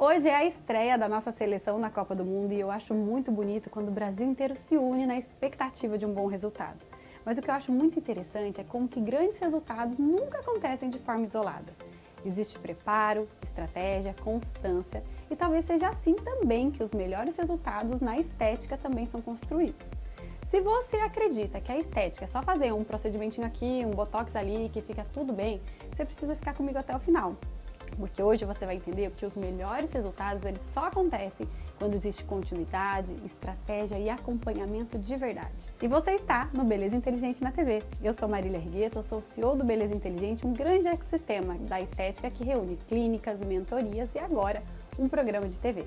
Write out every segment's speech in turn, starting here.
Hoje é a estreia da nossa seleção na Copa do Mundo e eu acho muito bonito quando o Brasil inteiro se une na expectativa de um bom resultado. Mas o que eu acho muito interessante é como que grandes resultados nunca acontecem de forma isolada. Existe preparo, estratégia, constância e talvez seja assim também que os melhores resultados na estética também são construídos. Se você acredita que a estética é só fazer um procedimentinho aqui, um botox ali, que fica tudo bem, você precisa ficar comigo até o final. Porque hoje você vai entender que os melhores resultados eles só acontecem quando existe continuidade, estratégia e acompanhamento de verdade. E você está no Beleza Inteligente na TV. Eu sou Marília Argueta, eu sou CEO do Beleza Inteligente, um grande ecossistema da estética que reúne clínicas, mentorias e agora um programa de TV.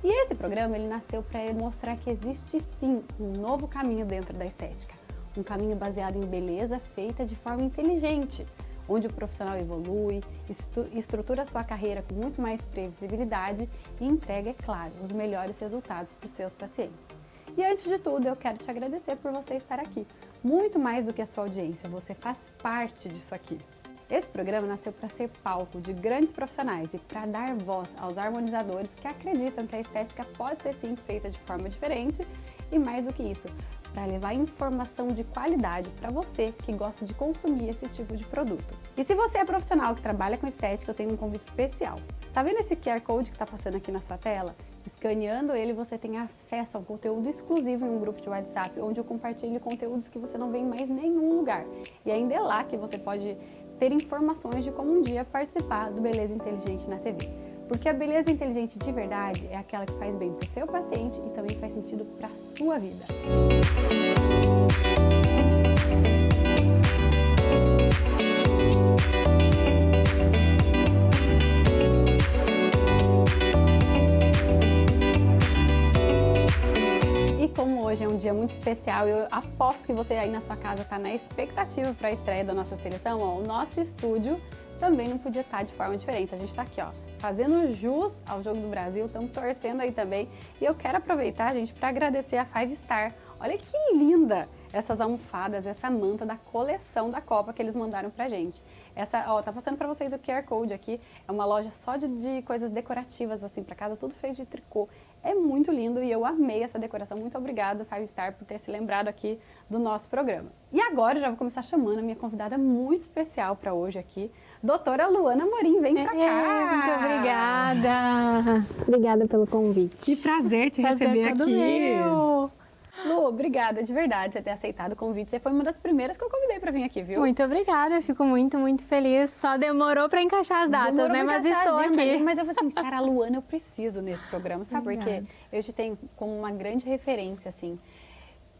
E esse programa ele nasceu para mostrar que existe sim um novo caminho dentro da estética. Um caminho baseado em beleza feita de forma inteligente, onde o profissional evolui, estrutura sua carreira com muito mais previsibilidade e entrega, é claro, os melhores resultados para os seus pacientes. E antes de tudo, eu quero te agradecer por você estar aqui. Muito mais do que a sua audiência, você faz parte disso aqui. Esse programa nasceu para ser palco de grandes profissionais e para dar voz aos harmonizadores que acreditam que a estética pode ser sim feita de forma diferente e mais do que isso, para levar informação de qualidade para você que gosta de consumir esse tipo de produto. E se você é profissional que trabalha com estética, eu tenho um convite especial. Tá vendo esse QR Code que está passando aqui na sua tela? Escaneando ele, você tem acesso a um conteúdo exclusivo em um grupo de WhatsApp, onde eu compartilho conteúdos que você não vê em mais nenhum lugar. E ainda é lá que você pode ter informações de como um dia participar do Beleza Inteligente na TV. Porque a beleza inteligente de verdade é aquela que faz bem para o seu paciente e também faz sentido para a sua vida. E como hoje é um dia muito especial, eu aposto que você aí na sua casa está na expectativa para a estreia da nossa seleção, ó, o nosso estúdio também não podia estar de forma diferente. A gente está aqui, ó, fazendo jus ao Jogo do Brasil, estamos torcendo aí também. E eu quero aproveitar, gente, para agradecer a Five Star. Olha que linda essas almofadas, essa manta da coleção da Copa que eles mandaram pra gente. Essa, ó, tá passando para vocês o QR Code aqui. É uma loja só de coisas decorativas assim para casa, tudo feito de tricô. É muito lindo e eu amei essa decoração. Muito obrigada, Five Star, por ter se lembrado aqui do nosso programa. E agora eu já vou começar chamando a minha convidada muito especial para hoje aqui, doutora Luana Amorim. Vem pra cá! Muito obrigada! Obrigada pelo convite. Que prazer te receber todo aqui! meu. Lu, obrigada de verdade por você ter aceitado o convite. Você foi uma das primeiras que eu convidei para vir aqui, viu? Muito obrigada, eu fico muito, muito feliz. Só demorou para encaixar as datas, Demorou né? pra Mas encaixar estou a agenda, aqui. Mas eu falei assim, cara, a Luana eu preciso nesse programa, sabe? Obrigada. Porque eu te tenho como uma grande referência, assim,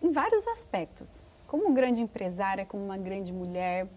em vários aspectos. Como grande empresária, como uma grande mulher.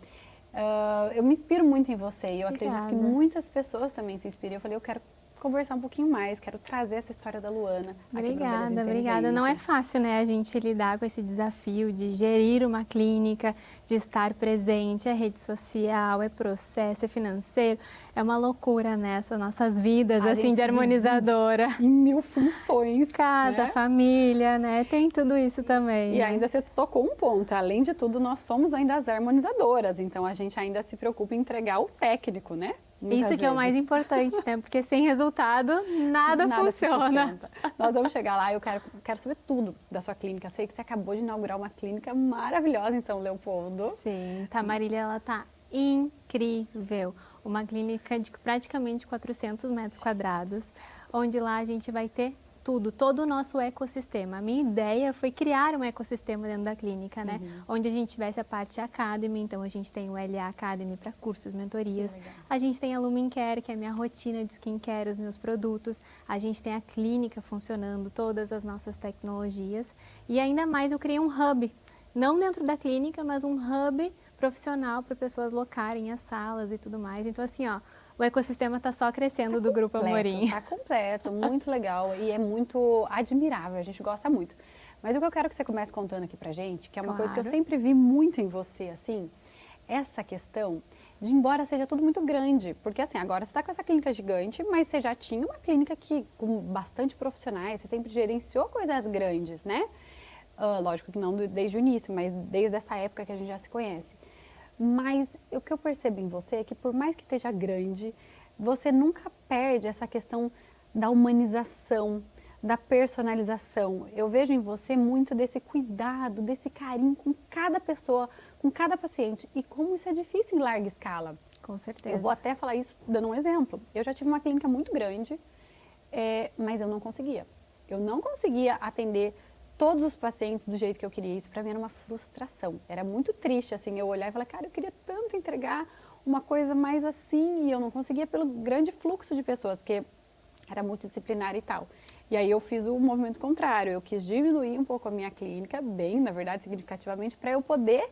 Eu me inspiro muito em você e eu acredito que muitas pessoas também se inspiram. Eu falei, eu quero conversar um pouquinho mais, quero trazer essa história da Luana. Obrigada, obrigada. Não é fácil, né, a gente lidar com esse desafio de gerir uma clínica, de estar presente, é rede social, é processo, é financeiro, é uma loucura nessas nossas vidas, A assim, gente de harmonizadora. Em mil funções. Casa, né? família, né, tem tudo isso também. E né? ainda você tocou um ponto, além de tudo, nós somos ainda as harmonizadoras, então a gente ainda se preocupa em entregar o técnico, né? Muitas Isso que é o mais vezes. importante, né? Porque sem resultado, nada se funciona. sustenta. Nós vamos chegar lá e eu quero saber tudo da sua clínica. Sei que você acabou de inaugurar uma clínica maravilhosa em São Leopoldo. Sim, tá, Marília, ela tá incrível. Uma clínica de praticamente 400 metros quadrados, onde lá a gente vai ter tudo, todo o nosso ecossistema. A minha ideia foi criar um ecossistema dentro da clínica, né? Onde a gente tivesse a parte Academy, então a gente tem o LA Academy para cursos, mentorias. A gente tem a Lumen Care, que é a minha rotina de skincare, os meus produtos. A gente tem a clínica funcionando, todas as nossas tecnologias. E ainda mais eu criei um hub, não dentro da clínica, mas um hub profissional para pessoas locarem as salas e tudo mais. Então assim, ó, o ecossistema está só crescendo do Grupo Amorim. Está completo, muito legal e é muito admirável, a gente gosta muito. Mas o que eu quero que você comece contando aqui pra gente, que é uma coisa que eu sempre vi muito em você, assim, essa questão de, embora seja tudo muito grande, porque assim, agora você está com essa clínica gigante, mas você já tinha uma clínica que, com bastante profissionais, você sempre gerenciou coisas grandes, né? Lógico que não desde o início, mas desde essa época que a gente já se conhece. Mas o que eu percebo em você é que por mais que esteja grande, você nunca perde essa questão da humanização, da personalização. Eu vejo em você muito desse cuidado, desse carinho com cada pessoa, com cada paciente. E como isso é difícil em larga escala. Com certeza. Eu vou até falar isso dando um exemplo. Eu já tive uma clínica muito grande, mas eu não conseguia. Eu não conseguia atender todos os pacientes do jeito que eu queria. Isso para mim era uma frustração. Era muito triste, assim, eu olhar e falar, cara, eu queria tanto entregar uma coisa mais assim, e eu não conseguia pelo grande fluxo de pessoas, porque era multidisciplinar e tal. E aí eu fiz o movimento contrário, eu quis diminuir um pouco a minha clínica, bem, na verdade, significativamente, para eu poder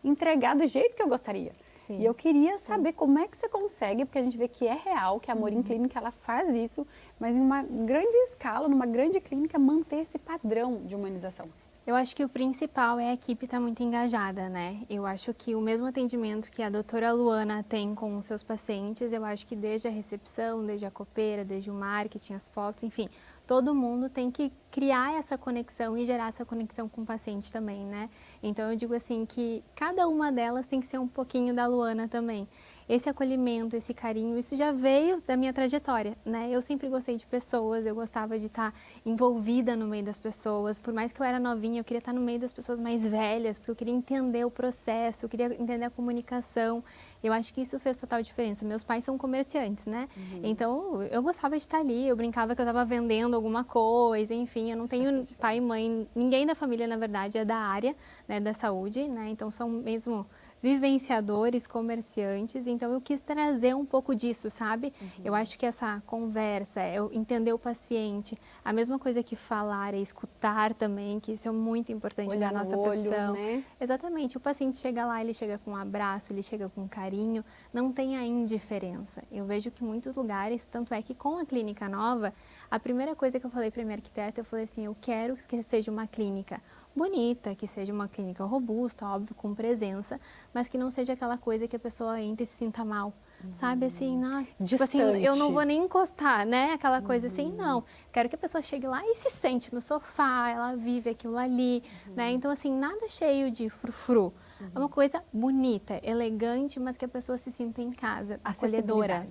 entregar do jeito que eu gostaria. Sim, e eu queria saber como é que você consegue, porque a gente vê que é real, que a Amor em Clínica ela faz isso, mas em uma grande escala, numa grande clínica, manter esse padrão de humanização. Eu acho que o principal é a equipe estar muito engajada, né? Eu acho que o mesmo atendimento que a doutora Luana tem com os seus pacientes, eu acho que desde a recepção, desde a copeira, desde o marketing, as fotos, enfim, todo mundo tem que criar essa conexão e gerar essa conexão com o paciente também, né? Então eu digo assim que cada uma delas tem que ser um pouquinho da Luana também. Esse acolhimento, esse carinho, isso já veio da minha trajetória, né? Eu sempre gostei de pessoas, eu gostava de estar envolvida no meio das pessoas. Por mais que eu era novinha, eu queria estar no meio das pessoas mais velhas, porque eu queria entender o processo, eu queria entender a comunicação. Eu acho que isso fez total diferença. Meus pais são comerciantes, né? Então, eu gostava de estar ali, eu brincava que eu estava vendendo alguma coisa, enfim, eu não tenho pai e mãe, ninguém da família, na verdade, é da área, né, da saúde, né? Então, são mesmo vivenciadores, comerciantes, então eu quis trazer um pouco disso, sabe? Eu acho que essa conversa, eu entender o paciente, a mesma coisa que falar é escutar também, que isso é muito importante na nossa profissão. Né? Exatamente, o paciente chega lá, ele chega com um abraço, ele chega com carinho, não tem a indiferença. Eu vejo que em muitos lugares, tanto é que com a clínica nova, a primeira coisa que eu falei para minha arquiteta, eu falei assim, eu quero que seja uma clínica bonita, que seja uma clínica robusta, óbvio, com presença, mas que não seja aquela coisa que a pessoa entra e se sinta mal, sabe, assim, tipo assim, eu não vou nem encostar, né, aquela coisa assim, não, quero que a pessoa chegue lá e se sente no sofá, ela vive aquilo ali, né, então assim, nada cheio de frufru, é uma coisa bonita, elegante, mas que a pessoa se sinta em casa, acolhedora.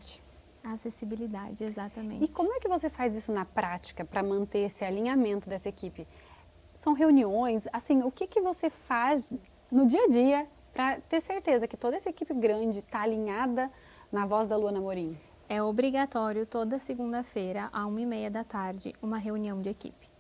Acessibilidade, exatamente. E como é que você faz isso na prática para manter esse alinhamento dessa equipe? São reuniões, assim, o que que você faz no dia a dia para ter certeza que toda essa equipe grande está alinhada na voz da Luana Amorim? É obrigatório toda segunda-feira, à 1h30 da tarde, uma reunião de equipe.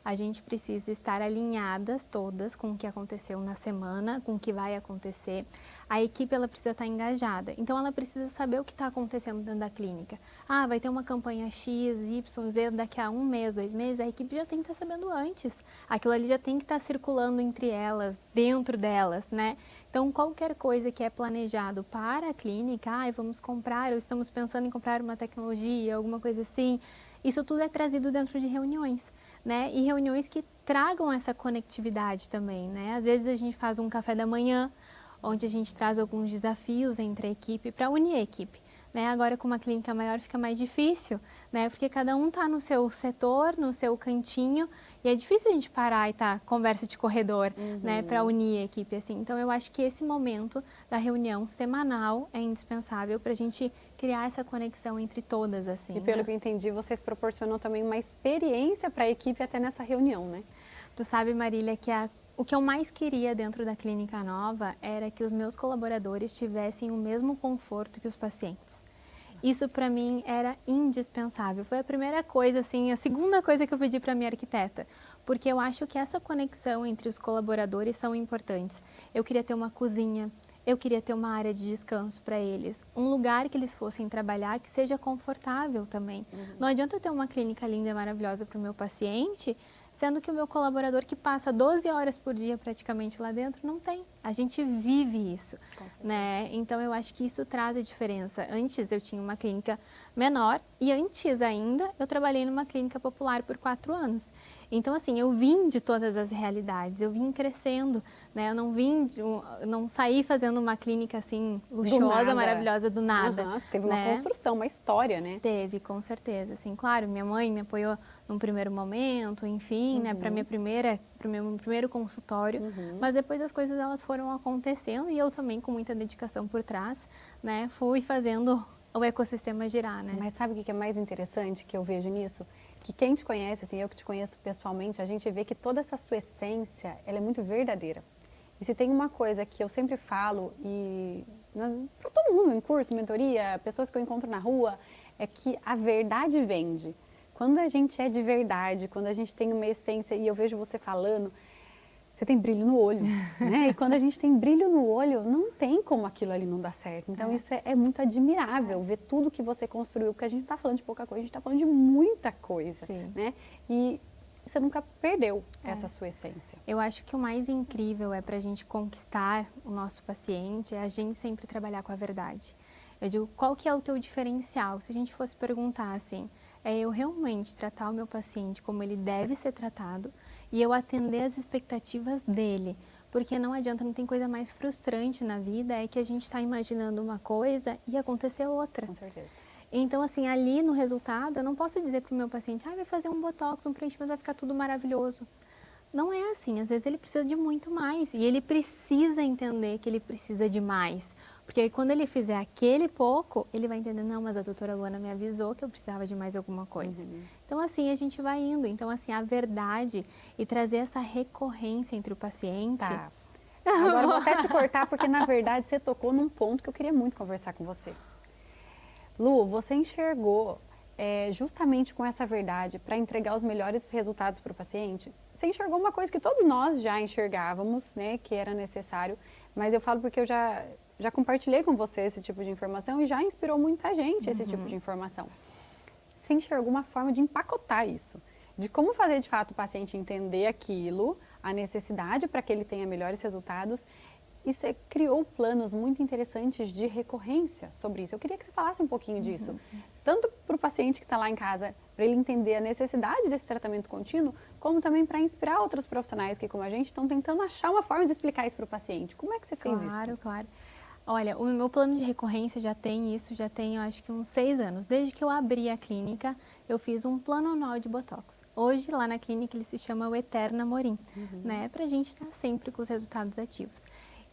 A gente precisa estar alinhadas todas com o que aconteceu na semana, com o que vai acontecer. A equipe ela precisa estar engajada, então ela precisa saber o que está acontecendo dentro da clínica. Ah, vai ter uma campanha X, Y, Z daqui a 1 mês, 2 meses, a equipe já tem que estar sabendo antes. Aquilo ali já tem que estar circulando entre elas, dentro delas, né? Então, qualquer coisa que é planejado para a clínica, vamos comprar, ou estamos pensando em comprar uma tecnologia, alguma coisa assim, isso tudo é trazido dentro de reuniões, né? E reuniões que tragam essa conectividade também, né? Às vezes a gente faz um café da manhã, onde a gente traz alguns desafios entre a equipe para unir a equipe. Né? Agora com uma clínica maior fica mais difícil, né? Porque cada um está no seu setor, no seu cantinho, e é difícil a gente parar e conversa de corredor, né? Para unir a equipe assim. Então eu acho que esse momento da reunião semanal é indispensável para a gente criar essa conexão entre todas assim. E pelo que eu entendi, vocês proporcionam também uma experiência para a equipe até nessa reunião, né? Tu sabe, Marília, que o que eu mais queria dentro da clínica nova era que os meus colaboradores tivessem o mesmo conforto que os pacientes. Isso para mim era indispensável. Foi a primeira coisa, assim, a segunda coisa que eu pedi para minha arquiteta, porque eu acho que essa conexão entre os colaboradores são importantes. Eu queria ter uma cozinha, eu queria ter uma área de descanso para eles, um lugar que eles fossem trabalhar que seja confortável também. Não adianta eu ter uma clínica linda e maravilhosa para o meu paciente, sendo que o meu colaborador que passa 12 horas por dia praticamente lá dentro não tem. A gente vive isso, né? Então eu acho que isso traz a diferença. Antes eu tinha uma clínica menor e antes ainda eu trabalhei numa clínica popular por 4 anos. Então assim, eu vim de todas as realidades, eu vim crescendo, né? Eu não saí fazendo uma clínica assim luxuosa, maravilhosa do nada. Teve uma construção, uma história, né? Teve, com certeza. Assim, claro, minha mãe me apoiou num primeiro momento, enfim, né, para meu primeiro consultório, mas depois as coisas elas foram acontecendo e eu também com muita dedicação por trás, né, fui fazendo o ecossistema girar, né? Mas sabe o que é mais interessante que eu vejo nisso? Que quem te conhece, assim, eu que te conheço pessoalmente, a gente vê que toda essa sua essência, ela é muito verdadeira. E se tem uma coisa que eu sempre falo, e para todo mundo, em curso, mentoria, pessoas que eu encontro na rua, é que a verdade vende. Quando a gente é de verdade, quando a gente tem uma essência, e eu vejo você falando, você tem brilho no olho, né? E quando a gente tem brilho no olho, não tem como aquilo ali não dar certo. Então, isso é muito admirável, ver tudo que você construiu, porque a gente não está falando de pouca coisa, a gente está falando de muita coisa, Sim. né? E você nunca perdeu essa sua essência. Eu acho que o mais incrível é para a gente conquistar o nosso paciente, é a gente sempre trabalhar com a verdade. Eu digo, qual que é o teu diferencial? Se a gente fosse perguntar assim, é eu realmente tratar o meu paciente como ele deve ser tratado e eu atender as expectativas dele. Porque não adianta, não tem coisa mais frustrante na vida, é que a gente está imaginando uma coisa e acontecer outra. Com certeza. Então, assim, ali no resultado, eu não posso dizer para o meu paciente, vai fazer um botox, um preenchimento, vai ficar tudo maravilhoso. Não é assim, às vezes ele precisa de muito mais e ele precisa entender que ele precisa de mais. Porque aí quando ele fizer aquele pouco, ele vai entender, não, mas a doutora Luana me avisou que eu precisava de mais alguma coisa. Então assim a gente vai indo, então assim a verdade e trazer essa recorrência entre o paciente. Tá. Agora eu vou até te cortar porque na verdade você tocou num ponto que eu queria muito conversar com você. Lu, você enxergou justamente com essa verdade para entregar os melhores resultados para o paciente? Você enxergou uma coisa que todos nós já enxergávamos, né, que era necessário, mas eu falo porque eu já compartilhei com você esse tipo de informação e já inspirou muita gente esse tipo de informação. Você enxergou uma forma de empacotar isso, de como fazer de fato o paciente entender aquilo, a necessidade para que ele tenha melhores resultados. E você criou planos muito interessantes de recorrência sobre isso. Eu queria que você falasse um pouquinho disso. Tanto para o paciente que está lá em casa, para ele entender a necessidade desse tratamento contínuo, como também para inspirar outros profissionais que, como a gente, estão tentando achar uma forma de explicar isso para o paciente. Como é que você fez isso? Claro, claro. Olha, o meu plano de recorrência já tem isso, já tem, eu acho que uns 6 anos. Desde que eu abri a clínica, eu fiz um plano anual de Botox. Hoje, lá na clínica, ele se chama o Eterna Morim, né? Para a gente estar sempre com os resultados ativos.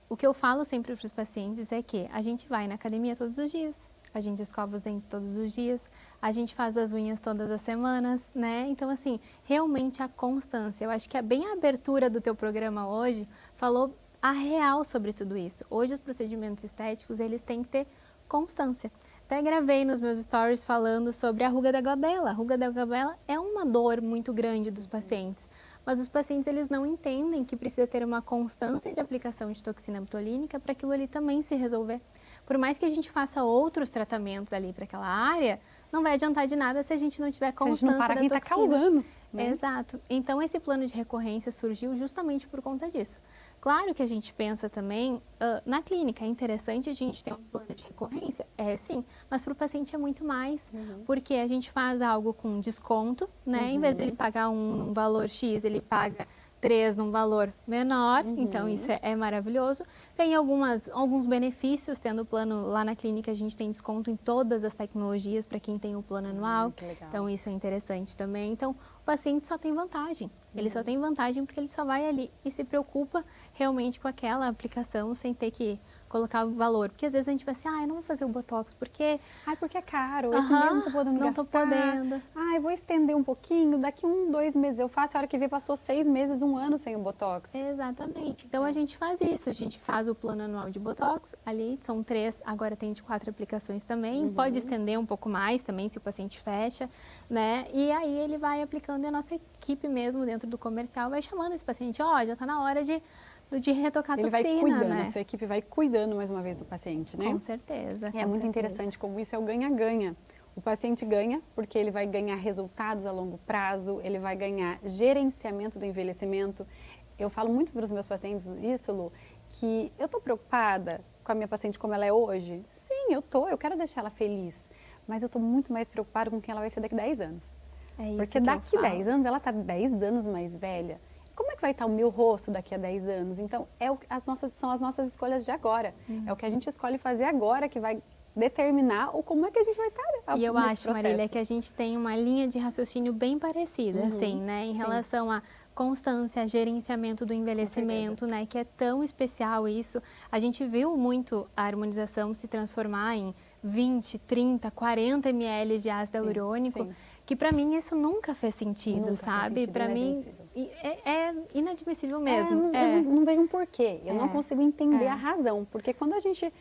O que eu falo sempre para os pacientes é que a gente vai na academia todos os dias, a gente escova os dentes todos os dias, a gente faz as unhas todas as semanas, né? Então, assim, realmente a constância. Eu acho que bem a abertura do teu programa hoje falou a real sobre tudo isso. Hoje, os procedimentos estéticos, eles têm que ter constância. Até gravei nos meus stories falando sobre a ruga da glabela. A ruga da glabela é uma dor muito grande dos pacientes. Mas os pacientes, eles não entendem que precisa ter uma constância de aplicação de toxina botulínica para aquilo ali também se resolver. Por mais que a gente faça outros tratamentos ali para aquela área, não vai adiantar de nada se a gente não tiver constância da toxina. Se a gente não parar, quem está causando. Né? Exato. Então, esse plano de recorrência surgiu justamente por conta disso. Claro que a gente pensa também, na clínica, é interessante a gente ter um plano de recorrência? É, sim, mas para o paciente é muito mais, porque a gente faz algo com desconto, né? Em vez dele pagar um valor X, ele paga 3 num valor menor, então isso é maravilhoso. Tem alguns benefícios, tendo o plano lá na clínica, a gente tem desconto em todas as tecnologias para quem tem o plano anual, então isso é interessante também. Então, o paciente só tem vantagem, ele só tem vantagem porque ele só vai ali e se preocupa realmente com aquela aplicação sem ter que colocar o valor. Porque às vezes a gente vai assim, eu não vou fazer o Botox porque... porque é caro, esse mês não tô podendo gastar. Não tô podendo. Eu vou estender um pouquinho, daqui 1, 2 meses eu faço, a hora que vê passou 6 meses, 1 ano sem o Botox. Exatamente. Então a gente faz isso, a gente faz o plano anual de Botox, ali são 3, agora tem de 4 aplicações também, pode estender um pouco mais também se o paciente fecha, né? E aí ele vai aplicando e a nossa equipe mesmo dentro do comercial vai chamando esse paciente, já tá na hora de retocar a toxina, vai cuidando, né? A sua equipe vai cuidando mais uma vez do paciente, né? Com certeza. É muito interessante como isso é o ganha-ganha. O paciente ganha porque ele vai ganhar resultados a longo prazo, ele vai ganhar gerenciamento do envelhecimento. Eu falo muito para os meus pacientes isso, Lu, que eu estou preocupada com a minha paciente como ela é hoje. Sim, eu quero deixar ela feliz, mas eu estou muito mais preocupada com quem ela vai ser daqui 10 anos. É isso porque daqui 10 anos, ela está 10 anos mais velha. Como é que vai estar o meu rosto daqui a 10 anos? Então, são as nossas escolhas de agora. É o que a gente escolhe fazer agora que vai determinar como é que a gente vai estar. E eu acho, Marília, que a gente tem uma linha de raciocínio bem parecida, assim, né? Em relação a constância, gerenciamento do envelhecimento, né? Que é tão especial isso. A gente viu muito a harmonização se transformar em 20, 30, 40 ml de ácido hialurônico, que para mim isso nunca fez sentido, sabe? Para mim é inadmissível mesmo. Eu não vejo um porquê, eu não consigo entender a razão, porque quando a gente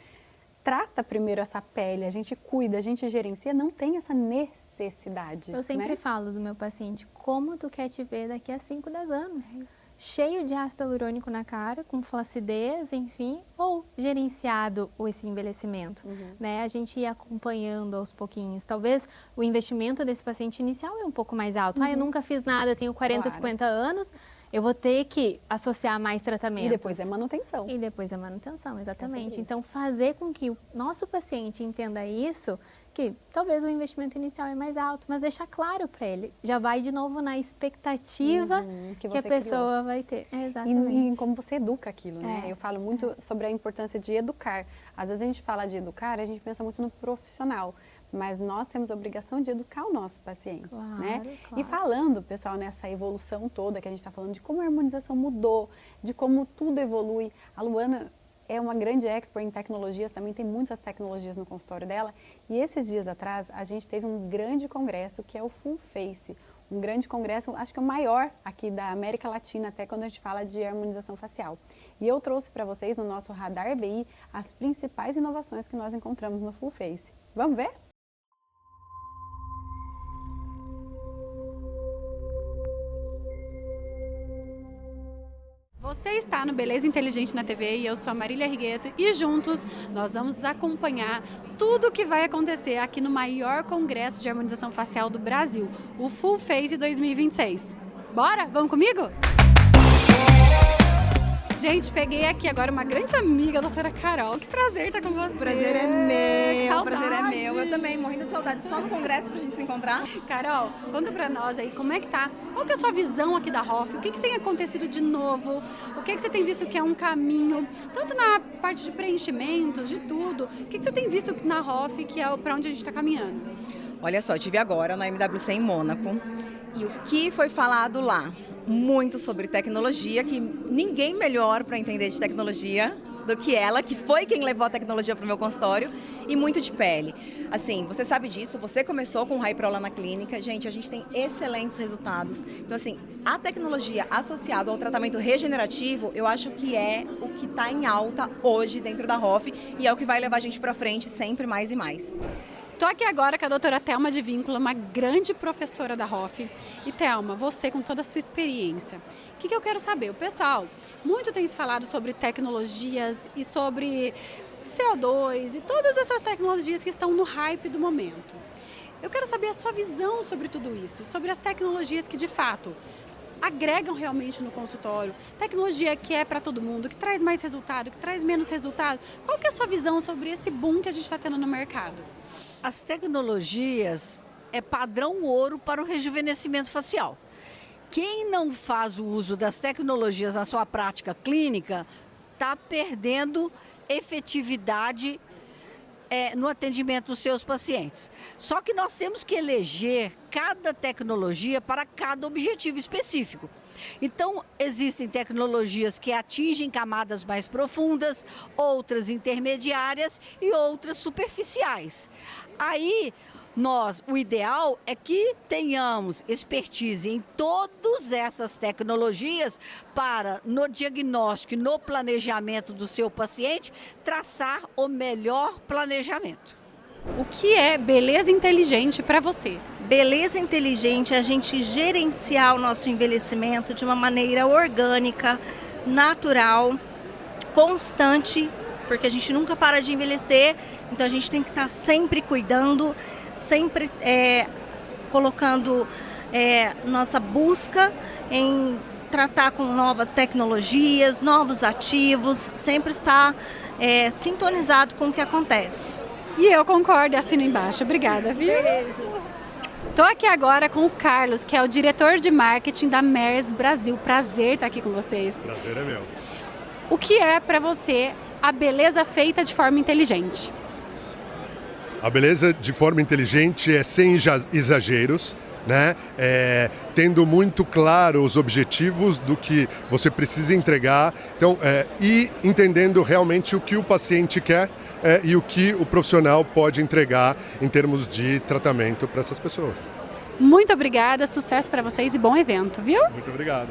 trata primeiro essa pele, a gente cuida, a gente gerencia, não tem essa necessidade. Eu sempre falo do meu paciente, como tu quer te ver daqui a 5, 10 anos? Cheio de ácido hialurônico na cara, com flacidez, enfim, ou gerenciado esse envelhecimento, né? A gente ia acompanhando aos pouquinhos. Talvez o investimento desse paciente inicial é um pouco mais alto. Eu nunca fiz nada, tenho 40, 50 anos, eu vou ter que associar mais tratamentos. E depois é manutenção. E depois é manutenção, exatamente. Então, fazer com que o nosso paciente entenda isso, que talvez o investimento inicial é mais alto, mas deixar claro para ele. Já vai de novo na expectativa que a pessoa vai ter. Exatamente. E como você educa aquilo, né? Eu falo muito sobre a importância de educar. Às vezes a gente fala de educar, a gente pensa muito no profissional. Mas nós temos a obrigação de educar o nosso paciente, né? E falando, pessoal, nessa evolução toda que a gente está falando, de como a harmonização mudou, de como tudo evolui. A Luana é uma grande expert em tecnologias, também tem muitas tecnologias no consultório dela. E esses dias atrás, a gente teve um grande congresso, que é o Full Face. Um grande congresso, acho que é o maior aqui da América Latina, até quando a gente fala de harmonização facial. E eu trouxe para vocês, no nosso Radar BI, as principais inovações que nós encontramos no Full Face. Vamos ver? Você está no Beleza Inteligente na TV e eu sou a Marília Rigueto e juntos nós vamos acompanhar tudo o que vai acontecer aqui no maior congresso de harmonização facial do Brasil, o Full Face 2026. Bora? Vamos comigo? Gente, peguei aqui agora uma grande amiga, a doutora Carol. Que prazer estar com você. O prazer é meu, o prazer é meu. Eu também, morrendo de saudade. Só no congresso pra gente se encontrar. Carol, conta pra nós aí, como é que tá? Qual que é a sua visão aqui da Hoff? O que tem acontecido de novo? O que você tem visto que é um caminho, tanto na parte de preenchimentos, de tudo. O que você tem visto na Hoff, que é pra onde a gente tá caminhando? Olha só, eu estive agora na MWC em Mônaco. E o que foi falado lá? Muito sobre tecnologia, que ninguém melhor para entender de tecnologia do que ela, que foi quem levou a tecnologia para o meu consultório, e muito de pele. Assim, você sabe disso, você começou com o Hypro lá na clínica, gente, a gente tem excelentes resultados. Então, assim, a tecnologia associada ao tratamento regenerativo, eu acho que é o que está em alta hoje dentro da Hoff e é o que vai levar a gente para frente sempre mais e mais. Estou aqui agora com a doutora Thelma de Víncula, uma grande professora da Hoff. E Thelma, você com toda a sua experiência, o que eu quero saber? O pessoal, muito tem se falado sobre tecnologias e sobre CO2 e todas essas tecnologias que estão no hype do momento. Eu quero saber a sua visão sobre tudo isso, sobre as tecnologias que de fato agregam realmente no consultório, tecnologia que é para todo mundo, que traz mais resultado, que traz menos resultado. Qual que é a sua visão sobre esse boom que a gente está tendo no mercado? As tecnologias é padrão ouro para o rejuvenescimento facial. Quem não faz o uso das tecnologias na sua prática clínica está perdendo efetividade no atendimento dos seus pacientes. Só que nós temos que eleger cada tecnologia para cada objetivo específico. Então, existem tecnologias que atingem camadas mais profundas, outras intermediárias e outras superficiais. Aí, o ideal é que tenhamos expertise em todas essas tecnologias para, no diagnóstico e no planejamento do seu paciente, traçar o melhor planejamento. O que é beleza inteligente para você? Beleza inteligente é a gente gerenciar o nosso envelhecimento de uma maneira orgânica, natural, constante, porque a gente nunca para de envelhecer, então a gente tem que estar sempre cuidando, sempre colocando nossa busca em tratar com novas tecnologias, novos ativos, sempre estar sintonizado com o que acontece. E eu concordo, assino embaixo. Obrigada, viu? Beijo. Estou aqui agora com o Carlos, que é o diretor de marketing da Mers Brasil. Prazer estar aqui com vocês. Prazer é meu. O que é para você a beleza feita de forma inteligente? A beleza de forma inteligente é sem exageros, né? Tendo muito claro os objetivos do que você precisa entregar, então, e entendendo realmente o que o paciente quer e o que o profissional pode entregar em termos de tratamento para essas pessoas. Muito obrigada, sucesso para vocês e bom evento, viu? Muito obrigado.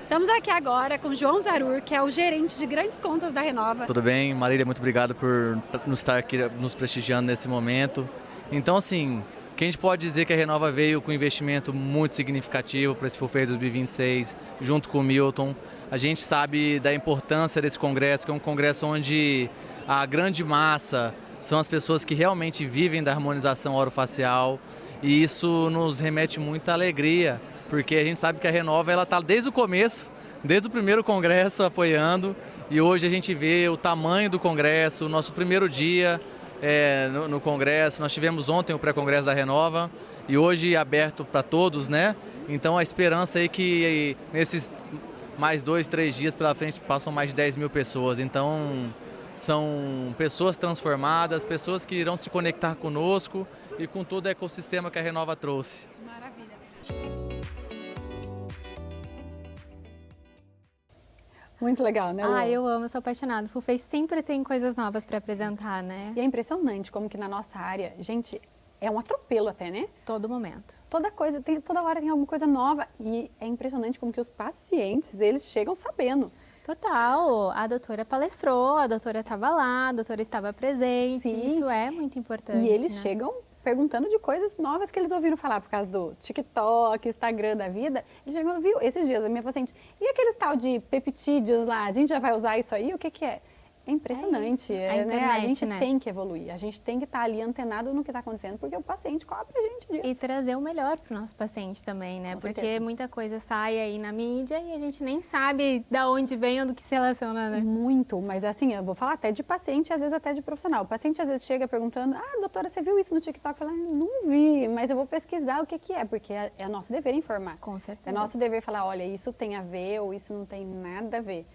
Estamos aqui agora com João Zarur, que é o gerente de grandes contas da Renova. Tudo bem, Marília, muito obrigado por nos estar aqui nos prestigiando nesse momento. Então, assim, o que a gente pode dizer que a Renova veio com um investimento muito significativo para esse FUFEI 2026, junto com o Milton. A gente sabe da importância desse congresso, que é um congresso onde a grande massa são as pessoas que realmente vivem da harmonização orofacial, e isso nos remete muita alegria, porque a gente sabe que a Renova está desde o começo, desde o primeiro congresso apoiando, e hoje a gente vê o tamanho do congresso, o nosso primeiro dia no congresso. Nós tivemos ontem o pré-congresso da Renova e hoje aberto para todos, né? Então a esperança é que nesses mais 2, 3 dias pela frente passam mais de 10 mil pessoas. Então são pessoas transformadas, pessoas que irão se conectar conosco e com todo o ecossistema que a Renova trouxe. Maravilha. Muito legal, né, Lu? Eu amo, sou apaixonada. O FUFEI sempre tem coisas novas para apresentar, né? E é impressionante como que na nossa área, gente, é um atropelo até, né? Todo momento. Toda hora tem alguma coisa nova e é impressionante como que os pacientes, eles chegam sabendo. Total, a doutora palestrou, a doutora estava lá, a doutora estava presente, Sim. Isso é muito importante. E eles né? chegam perguntando de coisas novas que eles ouviram falar por causa do TikTok, Instagram da vida. Eles chegam, viu, esses dias a minha paciente, e aqueles tal de peptídeos lá, a gente já vai usar isso aí? O que que é? É impressionante, É isso. A né? A internet, gente né? tem que evoluir, a gente tem que estar ali antenado no que está acontecendo, porque o paciente cobra a gente disso. E trazer o melhor para o nosso paciente também, né? Com Porque certeza. muita coisa sai aí na mídia e a gente nem sabe da onde vem ou do que se relaciona, né? Muito, mas assim, eu vou falar até de paciente, às vezes até de profissional. O paciente às vezes chega perguntando, doutora, você viu isso no TikTok? Eu falo, não vi, mas eu vou pesquisar o que que é, porque é nosso dever informar. Com certeza. É nosso dever falar, olha, isso tem a ver ou isso não tem nada a ver.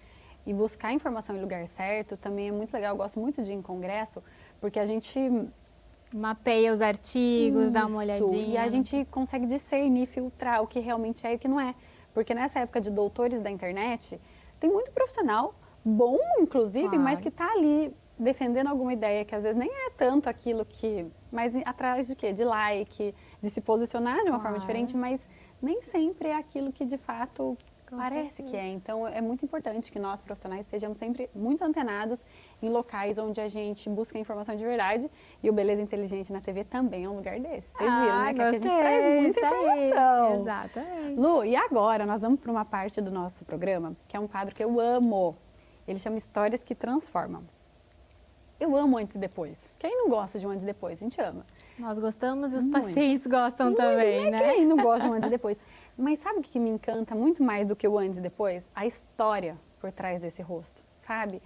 E buscar informação em lugar certo também é muito legal. Eu gosto muito de ir em congresso, porque a gente... Mapeia os artigos, dá uma Isso, olhadinha. e a gente consegue discernir, filtrar o que realmente é e o que não é. Porque nessa época de doutores da internet, tem muito profissional, bom inclusive, Claro. mas que está ali defendendo alguma ideia que às vezes nem é tanto aquilo que... Mas atrás de quê? De like, de se posicionar de uma forma diferente, mas nem sempre é aquilo que de fato... Parece que é. Então, é muito importante que nós, profissionais, estejamos sempre muito antenados em locais onde a gente busca informação de verdade. E o Beleza Inteligente na TV também é um lugar desse. Vocês viram, né? Que aqui a gente traz muita informação. Exatamente. Lu, e agora nós vamos para uma parte do nosso programa, que é um quadro que eu amo. Ele chama Histórias que Transformam. Eu amo Antes e Depois. Quem não gosta de um Antes e Depois? A gente ama. Nós gostamos e os Muito. pacientes gostam também, né? Quem não gosta de um Antes e Depois? Mas sabe o que me encanta muito mais do que o antes e depois? A história por trás desse rosto, sabe?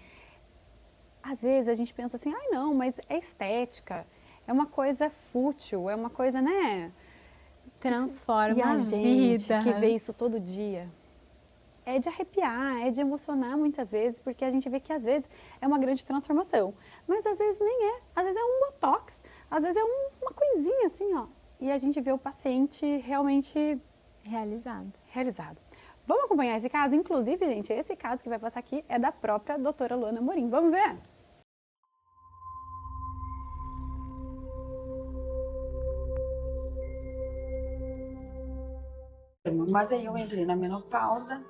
Às vezes a gente pensa assim, não, mas é estética, é uma coisa fútil, é uma coisa, né? Transforma E a gente vidas. que vê isso todo dia, é de arrepiar, é de emocionar muitas vezes, porque a gente vê que às vezes é uma grande transformação, mas às vezes nem é, às vezes é um botox, às vezes é uma coisinha assim, ó, e a gente vê o paciente realmente realizado. Vamos acompanhar esse caso? Inclusive, gente, esse caso que vai passar aqui é da própria doutora Luana Amorim. Vamos ver? Mas aí eu entrei na menopausa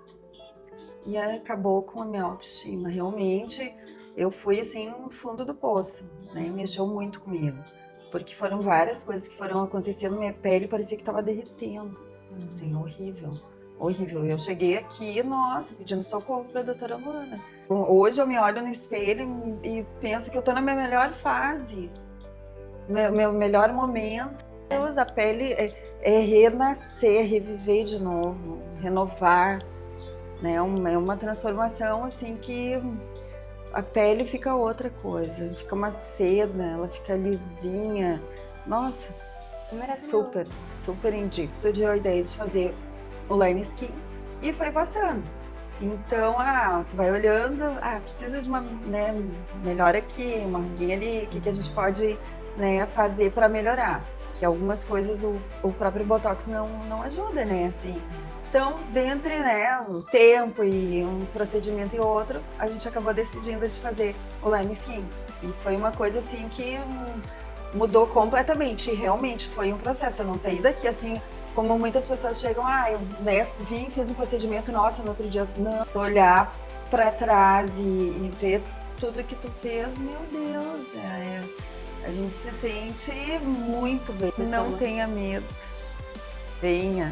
e aí acabou com a minha autoestima. Realmente, eu fui assim no fundo do poço, né? Mexeu muito comigo, porque foram várias coisas que foram acontecendo, minha pele parecia que estava derretendo, assim, horrível, horrível. Eu cheguei aqui, nossa, pedindo socorro para a doutora Luana. Hoje eu me olho no espelho e penso que eu tô na minha melhor fase, meu melhor momento. A pele é renascer, reviver de novo, renovar, né? É uma transformação assim que a pele fica outra coisa, fica uma seda, ela fica lisinha. Nossa, super indico. Surgiu a ideia de fazer o Line Skin e foi passando. Então, tu vai olhando, precisa de uma, melhor aqui, uma ruguinha ali, o que a gente pode, fazer para melhorar. que algumas coisas o próprio Botox não ajuda, né? Assim. Então, dentre, né, um tempo e um procedimento e outro, a gente acabou decidindo de fazer o Lime Skin. E foi uma coisa assim que mudou completamente. E realmente foi um processo. Eu não saí daqui assim, como muitas pessoas chegam, eu vim, fiz um procedimento, nossa, no outro dia, não. Tu olhar pra trás e ver tudo que tu fez, meu Deus, a gente se sente muito bem. Não tenha medo. Tenha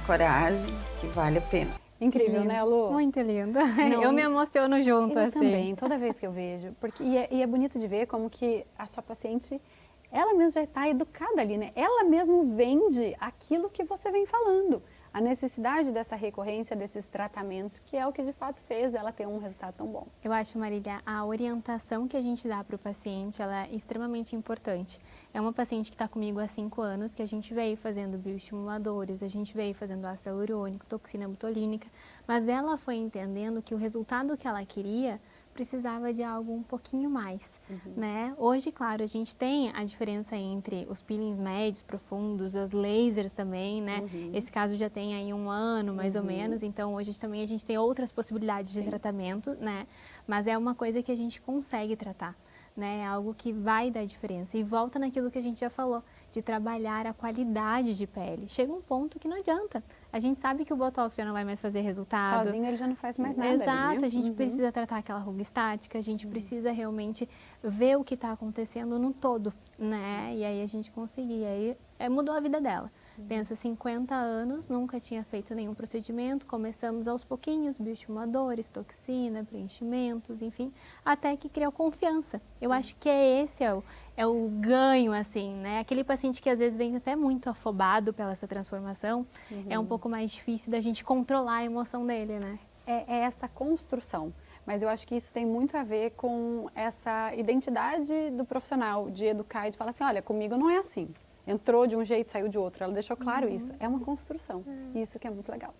coragem, que vale a pena. Incrível, né, Lu? Muito linda. Não, eu me emociono junto, eu assim. também, toda vez que eu vejo. Porque, e é bonito de ver como que a sua paciente, ela mesma já está educada ali, né? Ela mesmo vende aquilo que você vem falando. A necessidade dessa recorrência, desses tratamentos, que é o que de fato fez ela ter um resultado tão bom. Eu acho, Marília, a orientação que a gente dá para o paciente, ela é extremamente importante. É uma paciente que está comigo há 5 anos, que a gente veio fazendo bioestimuladores, a gente veio fazendo ácido hialurônico, toxina botulínica, mas ela foi entendendo que o resultado que ela queria precisava de algo um pouquinho mais, né? Hoje, claro, a gente tem a diferença entre os peelings médios, profundos, os lasers também, né? Esse caso já tem aí 1 ano, mais ou menos, então hoje também a gente tem outras possibilidades de tratamento, né? Mas é uma coisa que a gente consegue tratar, né? É algo que vai dar diferença. E volta naquilo que a gente já falou, de trabalhar a qualidade de pele. Chega um ponto que não adianta. A gente sabe que o Botox já não vai mais fazer resultado. Sozinho ele já não faz mais nada. Exato, ali, né? A gente precisa tratar aquela ruga estática, a gente precisa realmente ver o que está acontecendo no todo, né? E aí a gente conseguir. E aí mudou a vida dela. Pensa, 50 anos, nunca tinha feito nenhum procedimento, começamos aos pouquinhos, bioestimuladores, toxina, preenchimentos, enfim, até que criou confiança. Eu acho que esse é o ganho, assim, né? Aquele paciente que às vezes vem até muito afobado pela essa transformação, é um pouco mais difícil da gente controlar a emoção dele, né? É essa construção. Mas eu acho que isso tem muito a ver com essa identidade do profissional, de educar e de falar assim, olha, comigo não é assim. Entrou de um jeito, saiu de outro. Ela deixou claro isso. É uma construção. Isso que é muito legal.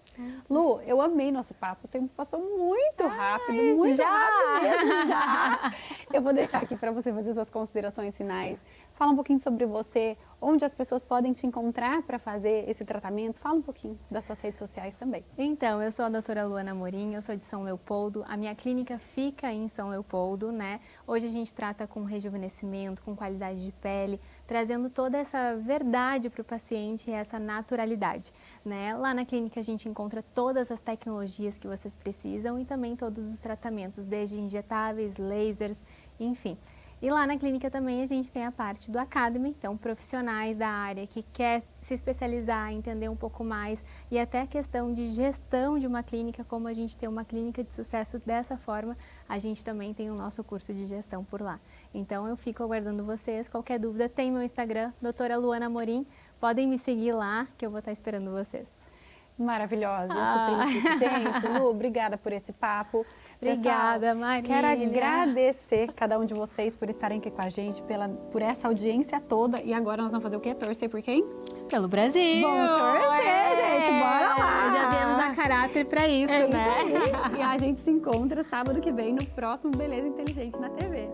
Lu, eu amei nosso papo. O tempo passou muito rápido, muito rápido mesmo já. Eu vou deixar aqui para você fazer suas considerações finais. Fala um pouquinho sobre você, onde as pessoas podem te encontrar para fazer esse tratamento. Fala um pouquinho das suas redes sociais também. Então, eu sou a doutora Luana Amorim, eu sou de São Leopoldo. A minha clínica fica em São Leopoldo, né? Hoje a gente trata com rejuvenescimento, com qualidade de pele, trazendo toda essa verdade para o paciente e essa naturalidade, né? Lá na clínica a gente encontra todas as tecnologias que vocês precisam e também todos os tratamentos, desde injetáveis, lasers, enfim. E lá na clínica também a gente tem a parte do Academy, então profissionais da área que quer se especializar, entender um pouco mais e até a questão de gestão de uma clínica, como a gente tem uma clínica de sucesso dessa forma, a gente também tem o nosso curso de gestão por lá. Então eu fico aguardando vocês, qualquer dúvida tem meu Instagram, doutora Luana Amorim, podem me seguir lá que eu vou estar esperando vocês. Maravilhosa, eu super gente. Lu, obrigada por esse papo. Obrigada, Pessoal, Marília. Quero agradecer cada um de vocês por estarem aqui com a gente, por essa audiência toda. E agora nós vamos fazer o quê? Torcer por quem? Pelo Brasil! Vamos torcer, gente! Bora lá! Já viemos a caráter para isso, né? Isso aí. E a gente se encontra sábado que vem no próximo Beleza Inteligente na TV.